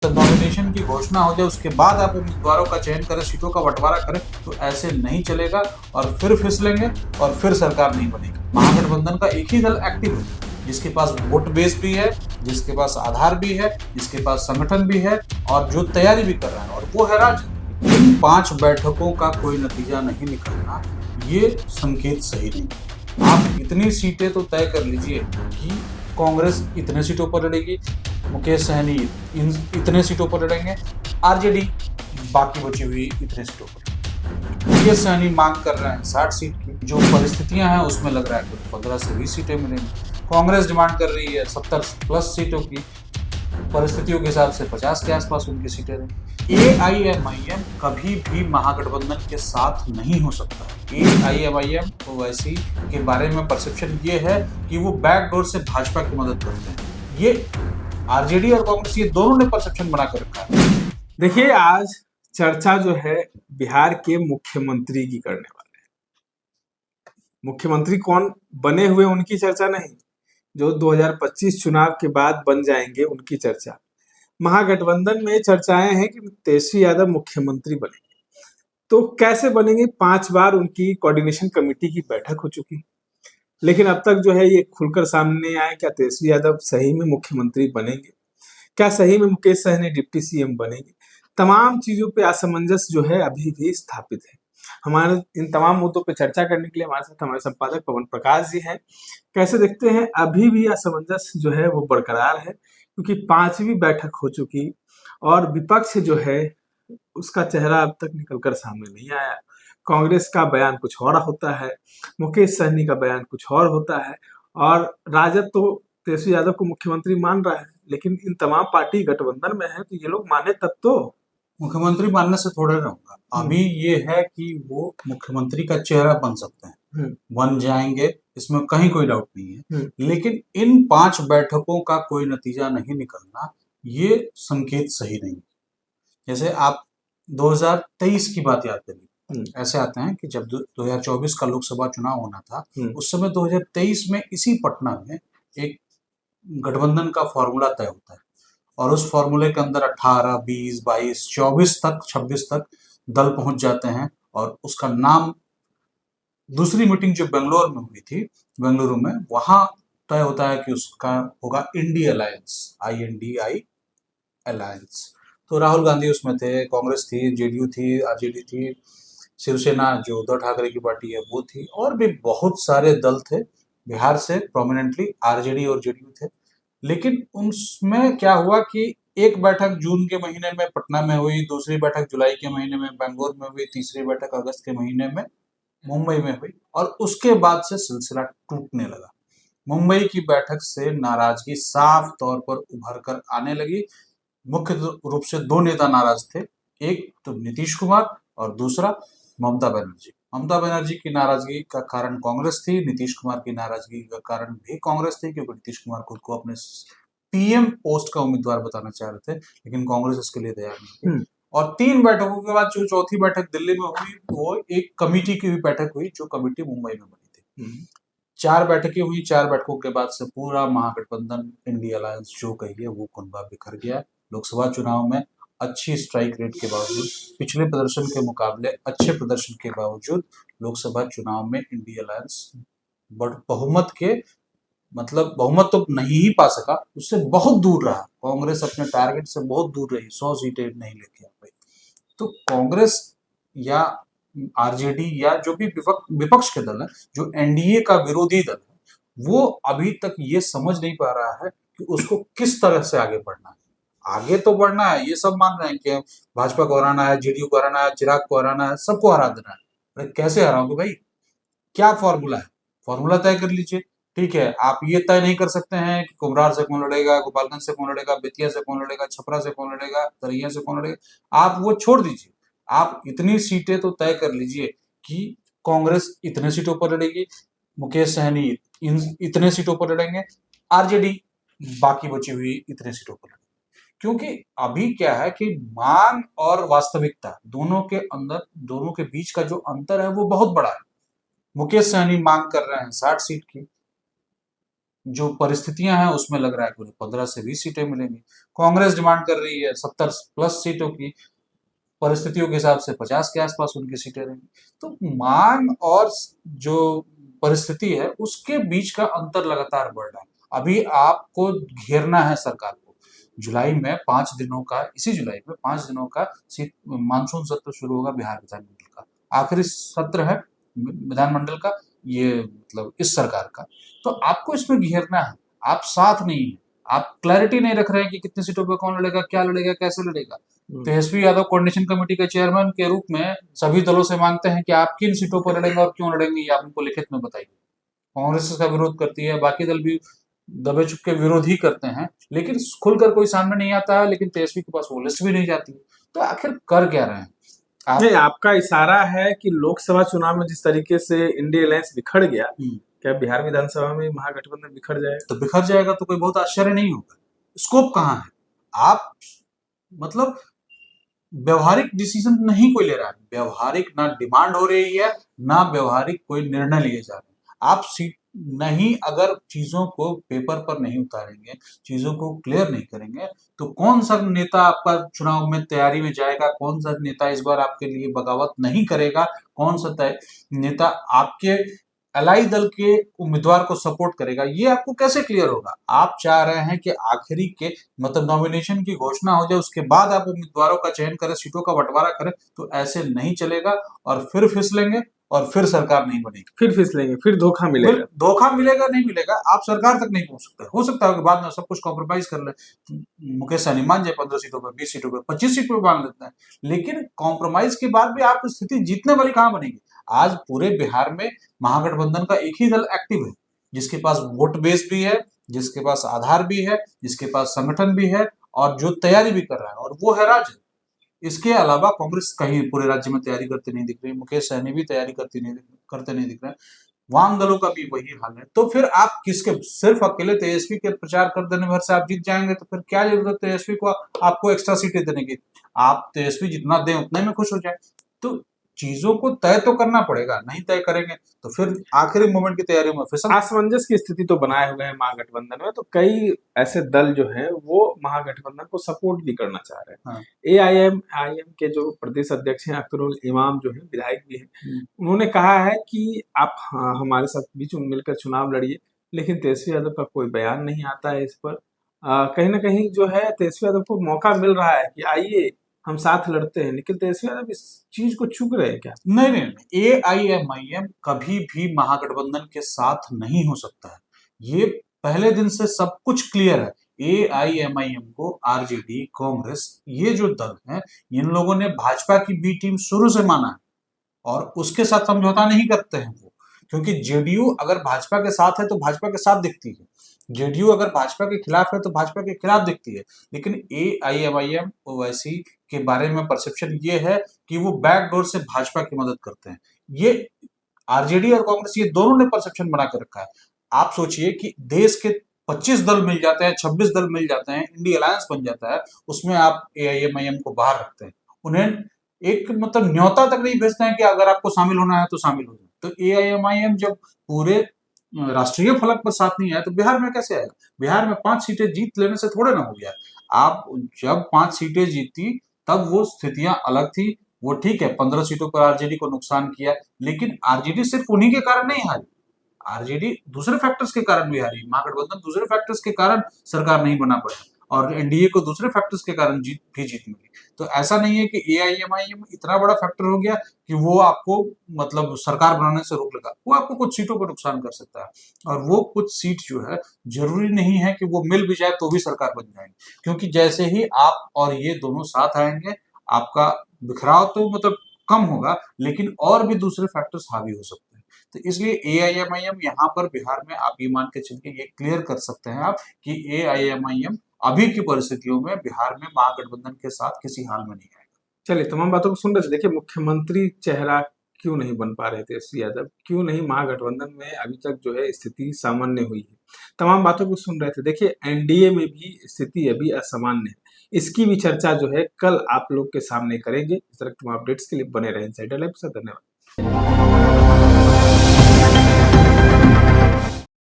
तो नॉमिनेशन की घोषणा हो जाए उसके बाद आप उम्मीदवारों का चयन करें, सीटों का बंटवारा करें, तो ऐसे नहीं चलेगा और फिर फिसलेंगे और फिर सरकार नहीं बनेगी। महागठबंधन का एक ही दल एक्टिव है, जिसके पास वोट बेस भी है, जिसके पास आधार भी है, जिसके पास संगठन भी है और जो तैयारी भी कर रहा है, और वो है राजद। इन 5 बैठकों का कोई नतीजा नहीं निकलना, ये संकेत सही नहीं। आप इतनी सीटें तो तय कर लीजिए कि कांग्रेस इतने सीटों पर लड़ेगी, मुकेश सहनी इतने सीटों पर लड़ेंगे, आरजेडी बाकी बची हुई इतने सीटों पर। मुकेश सहनी मांग कर रहे हैं 60 सीट की, जो परिस्थितियां हैं उसमें लग रहा है कुछ 15 से 20 सीटें मिलेंगी। कांग्रेस डिमांड कर रही है 70 प्लस सीटों की, परिस्थितियों के हिसाब से 50 के आसपास उनकी सीटें रहेंगी। एआईएमआईएम कभी भी महागठबंधन के साथ नहीं हो सकता। एआईएमआईएम ओवैसी के बारे में परसेप्शन ये है कि वो बैकडोर से भाजपा की मदद करते हैं। ये आरजेडी और कांग्रेस ये दोनों ने परसेप्शन बना कर रखा है। देखिए, आज चर्चा जो है बिहार के मुख्यमंत्री की करने वाले हैं। मुख्यमंत्री कौन बने हुए उनकी चर्चा नहीं, जो 2025 चुनाव के बाद बन जाएंगे उनकी चर्चा। महागठबंधन में चर्चाएं हैं कि तेजस्वी यादव मुख्यमंत्री बनेंगे। तो कैसे बनेंगे? 5 बार उनकी कोऑर्डिनेशन कमेटी की बैठक हो चुकी, लेकिन अब तक जो है ये खुलकर सामने नहीं आया क्या तेजस्वी यादव सही में मुख्यमंत्री बनेंगे, क्या सही में मुकेश सहनी डिप्टी सीएम बनेंगे। तमाम चीजों पे असमंजस जो है अभी भी स्थापित है। हमारे इन तमाम मुद्दों पे चर्चा करने के लिए हमारे साथ हमारे संपादक पवन प्रकाश जी हैं। कैसे देखते हैं, अभी भी असमंजस जो है वो बरकरार है, क्योंकि 5वीं बैठक हो चुकी और विपक्ष जो है उसका चेहरा अब तक निकलकर सामने नहीं आया। कांग्रेस का बयान कुछ और होता है, मुकेश सहनी का बयान कुछ और होता है, और राजद तो तेजस्वी यादव को मुख्यमंत्री मान रहा है, लेकिन इन तमाम पार्टी गठबंधन में है तो ये लोग माने तब तो। मुख्यमंत्री मानने से थोड़ा ना होगा, अभी ये है कि वो मुख्यमंत्री का चेहरा बन सकते हैं, बन जाएंगे, इसमें कहीं कोई डाउट नहीं है। लेकिन इन 5 बैठकों का कोई नतीजा नहीं निकलना, ये संकेत सही नहीं। जैसे आप 2023 की बात याद करिए, ऐसे आते हैं कि जब 2024 का लोकसभा चुनाव होना था, उस समय 2023 में इसी पटना में एक गठबंधन का फॉर्मूला तय होता है और उस फॉर्मूले के अंदर 18, 20, 22, 24 तक, 26 तक दल पहुंच जाते हैं और उसका नाम, दूसरी मीटिंग जो बेंगलोर में हुई थी, बेंगलुरु में, वहां तय होता है कि उसका होगा इंडी अलायंस, INDI अलायंस। तो राहुल गांधी उसमें थे, कांग्रेस थी, जेडीयू थी, आरजेडी थी, शिवसेना जो उद्धव ठाकरे की पार्टी है वो थी, और भी बहुत सारे दल थे। बिहार से प्रोमिनेंटली आरजेडी और जेडीयू थे। लेकिन उसमें क्या हुआ कि एक बैठक जून के महीने में पटना में हुई, दूसरी बैठक जुलाई के महीने में बेंगलोर में हुई, तीसरी बैठक अगस्त के महीने में मुंबई में हुई, और उसके बाद से सिलसिला टूटने लगा। मुंबई की बैठक से नाराजगी साफ तौर पर उभर कर आने लगी। मुख्य रूप से 2 नेता नाराज थे, एक तो नीतीश कुमार और दूसरा ममता बनर्जी। ममता बनर्जी की नाराजगी का कारण कांग्रेस थी, नीतीश कुमार की नाराजगी का कारण भी कांग्रेस थी, क्योंकि नीतीश कुमार खुद को अपने पीएम पोस्ट का उम्मीदवार बताना चाह रहे थे, लेकिन कांग्रेस इसके लिए तैयार नहीं थी। और 3 बैठकों के बाद जो चौथी बैठक दिल्ली में हुई, वो एक कमेटी की भी बैठक हुई, जो कमेटी मुंबई में बनी थी। 4 बैठकें हुई, 4 बैठकों के बाद से पूरा महागठबंधन, इंडिया अलायंस जो कहिए, वो कुनबा बिखर गया। लोकसभा चुनाव में अच्छी स्ट्राइक रेट के बावजूद, पिछले प्रदर्शन के मुकाबले अच्छे प्रदर्शन के बावजूद, लोकसभा चुनाव में इंडिया अलायंस बहुमत के, मतलब बहुमत तो नहीं ही पा सका, उससे बहुत दूर रहा। कांग्रेस अपने टारगेट से बहुत दूर रही, 100 सीटें नहीं लेके आ पाई। तो कांग्रेस या आरजेडी या जो भी विपक्ष के दल है, जो एनडीए का विरोधी दल है, वो अभी तक ये समझ नहीं पा रहा है कि उसको किस तरह से आगे बढ़ना है। आगे तो बढ़ना है, ये सब मान रहे हैं कि भाजपा को हराना है, जेडीयू को हराना है, चिराग को हराना है, सबको हरा देना है। अरे कैसे हराओगे भाई? क्या फॉर्मूला है? फॉर्मूला तय कर लीजिए। ठीक है, आप ये तय नहीं कर सकते हैं कि कुम्हरार से कौन लड़ेगा, गोपालगंज से कौन लड़ेगा, बेतिया से कौन लड़ेगा, छपरा से कौन लड़ेगा, तरैया से कौन लड़ेगा। आप वो छोड़ दीजिए, आप इतनी सीटें तो तय कर लीजिए कि कांग्रेस इतने सीटों पर लड़ेगी, मुकेश सहनी इतने सीटों पर लड़ेंगे, आरजेडी बाकी बची हुई इतने सीटों पर लड़ेंगे। क्योंकि अभी क्या है कि मांग और वास्तविकता दोनों के अंदर, दोनों के बीच का जो अंतर है वो बहुत बड़ा है। मुकेश सहनी मांग कर रहे हैं 60 सीट की, जो परिस्थितियां हैं उसमें लग रहा है कि उन्हें 15 से 20 सीटें मिलेंगी। कांग्रेस डिमांड कर रही है 70 प्लस सीटों की, परिस्थितियों के हिसाब से 50 के आसपास उनकी सीटें रहेंगी। तो मांग और जो परिस्थिति है उसके बीच का अंतर लगातार बढ़ रहा है। अभी आपको घेरना है सरकार को। जुलाई में 5 दिनों का, इसी जुलाई में 5 दिनों का मानसून सत्र शुरू होगा बिहार विधानमंडल का, आखिरी सत्र है विधानमंडल का, ये मतलब इस सरकार का। तो आपको इसमें घेरना है, आप साथ नहीं है, आप क्लैरिटी नहीं रख रहे हैं कि कितनी सीटों पर कौन लड़ेगा, क्या लड़ेगा, कैसे लड़ेगा। तेजस्वी यादव कोऑर्डिनेशन कमेटी के चेयरमैन के रूप में सभी दलों से मांगते हैं कि आप किन सीटों पर लड़ेंगे और क्यों लड़ेंगे, ये आप उनको लिखित में बताइए। कांग्रेस इसका विरोध करती है, बाकी दल भी दबे चुप के विरोध ही करते हैं, लेकिन खुलकर कोई सामने नहीं आता है। लेकिन तेजस्वी के पास वो लिस्ट भी नहीं जाती है, तो आखिर कर क्या रहे हैं आप? नहीं, आपका इशारा है कि लोकसभा चुनाव में जिस तरीके से इंडिया अलायंस बिखर गया, क्या बिहार विधानसभा में महागठबंधन बिखर जाएगा? तो बिखर जाएगा तो कोई बहुत आश्चर्य नहीं होगा। स्कोप कहाँ है? आप मतलब व्यवहारिक डिसीजन नहीं कोई ले रहा है, व्यवहारिक ना डिमांड हो रही है, ना व्यवहारिक कोई निर्णय लिए जा रहे हैं। आप सीट नहीं, अगर चीजों को पेपर पर नहीं उतारेंगे, चीजों को क्लियर नहीं करेंगे, तो कौन सा नेता आपका चुनाव में तैयारी में जाएगा, कौन सा नेता इस बार आपके लिए बगावत नहीं करेगा, कौन सा नेता आपके अलाई दल के उम्मीदवार को सपोर्ट करेगा, ये आपको कैसे क्लियर होगा? आप चाह रहे हैं कि आखिरी के मतलब नॉमिनेशन की घोषणा हो जाए, उसके बाद आप उम्मीदवारों का चयन करें, सीटों का बंटवारा करें, तो ऐसे नहीं चलेगा और फिर फिसलेंगे और फिर सरकार नहीं बनेगी, फिर फिसलेंगे, फिर धोखा मिलेगा। धोखा मिलेगा, नहीं मिलेगा, आप सरकार तक नहीं पहुंच सकते। हो सकता है कि बाद में सब कुछ कॉम्प्रोमाइज कर ले, मुकेश सहनी मान जाए 15 सीटों पर, 20 सीटों पर, 25 सीटों पर मान लेते हैं, लेकिन कॉम्प्रोमाइज के बाद भी आप स्थिति जीतने वाली कहां बनेगी? आज पूरे बिहार में महागठबंधन का एक ही दल एक्टिव है, जिसके पास वोट बेस भी है, जिसके पास आधार भी है, जिसके पास संगठन भी है और जो तैयारी भी कर रहा है, और वो है राजद। इसके अलावा कांग्रेस कहीं पूरे राज्य में तैयारी करती नहीं दिख रही, मुकेश सहनी भी तैयारी करते नहीं दिख रहे, वाम दलों का भी वही हाल है। तो फिर आप किसके, सिर्फ अकेले तेजस्वी के प्रचार कर देने भर से आप जीत जाएंगे? तो फिर क्या जरूरत है तेजस्वी को आपको एक्स्ट्रा सीटें देने की? आप तेजस्वी जितना दें उतने में खुश हो जाए। तो चीजों को तय तो करना पड़ेगा, नहीं तय करेंगे तो फिर आखिरी मोमेंट की तैयारी में फिसल। असमंजस की स्थिति तो बनाए हुए हैं महागठबंधन में, तो कई ऐसे दल जो हैं वो महागठबंधन को सपोर्ट भी करना चाह रहे हैं। एआईएम के जो प्रदेश अध्यक्ष हैं अख्तरुल इमाम जो है, विधायक भी हैं, उन्होंने कहा है कि आप हमारे साथ बीच में मिलकर चुनाव लड़िए, लेकिन तेजस्वी यादव का कोई बयान नहीं आता है इस पर। कहीं ना कहीं जो है तेजस्वी यादव को मौका मिल रहा है कि आइए हम साथ लड़ते हैं, लेकिन तेजस्वी यादव इस चीज को चूक रहे हैं क्या? नहीं, एआईएमआईएम कभी भी महागठबंधन के साथ नहीं हो सकता है, ये पहले दिन से सब कुछ क्लियर है। एआईएमआईएम को आरजेडी, कांग्रेस, ये जो दल हैं, इन लोगों ने भाजपा की बी टीम शुरू से माना है और उसके साथ समझौता नहीं करते हैं वो, क्योंकि जेडीयू अगर भाजपा के साथ है तो भाजपा के साथ दिखती है, जेडीयू अगर भाजपा के खिलाफ है तो भाजपा के खिलाफ दिखती है। लेकिन एआईएमआईएम ओवैसी के बारे में परसेप्शन ये है कि वो बैकडोर से भाजपा की मदद करते हैं। ये आरजेडी और कांग्रेस ये दोनों ने परसेप्शन बना कर रखा है। आप सोचिए कि देश के 25 दल मिल जाते हैं, 26 दल मिल जाते हैं, इंडिया अलायंस बन जाता है, उसमें आप एआईएमआईएम को बाहर रखते हैं, उन्हें एक मतलब न्योता तक नहीं भेजते हैं कि अगर आपको शामिल होना है तो शामिल हो जाए। तो एआईएमआईएम जब पूरे राष्ट्रीय फलक पर साथ नहीं आया तो बिहार में कैसे आएगा? बिहार में 5 सीटें जीत लेने से थोड़े ना हो गया। आप जब 5 सीटें जीती तब वो स्थितियां अलग थी, वो ठीक है 15 सीटों पर आरजेडी को नुकसान किया, लेकिन आरजेडी सिर्फ उन्हीं के कारण नहीं हारी, आरजेडी दूसरे फैक्टर्स के कारण भी हारी, महागठबंधन दूसरे फैक्टर्स के कारण सरकार नहीं बना पाया और एनडीए को दूसरे फैक्टर्स के कारण जीत मिली। तो ऐसा नहीं है कि एआईएमआईएम इतना बड़ा फैक्टर हो गया कि वो आपको मतलब सरकार बनाने से रोक लगा, वो आपको कुछ सीटों पर नुकसान कर सकता है, और वो कुछ सीट जो है जरूरी नहीं है कि वो मिल भी जाए तो भी सरकार बन जाएगी, क्योंकि जैसे ही आप और ये दोनों साथ आएंगे आपका बिखराव तो मतलब कम होगा, लेकिन और भी दूसरे फैक्टर्स हावी हो सकते हैं। तो इसलिए एआईएमआईएम यहाँ पर बिहार में आप ये मान के चलिए, ये क्लियर कर सकते हैं आप कि एआईएमआईएम अभी की परिस्थितियों में बिहार में महागठबंधन के साथ किसी हाल में नहीं आएगा। चलिए, तमाम बातों को सुन रहे थे। देखिए, मुख्यमंत्री चेहरा क्यों नहीं बन पा रहे थे तेजस्वी यादव, क्यों नहीं महागठबंधन में अभी तक जो है स्थिति सामान्य हुई है, तमाम बातों को सुन रहे थे। देखिए, एनडीए में भी स्थिति अभी असामान्य है, इसकी भी चर्चा जो है कल आप लोग के सामने करेंगे। इस तरह के अपडेट्स के लिए बने रहे इनसाइडर लाइव के साथ। धन्यवाद।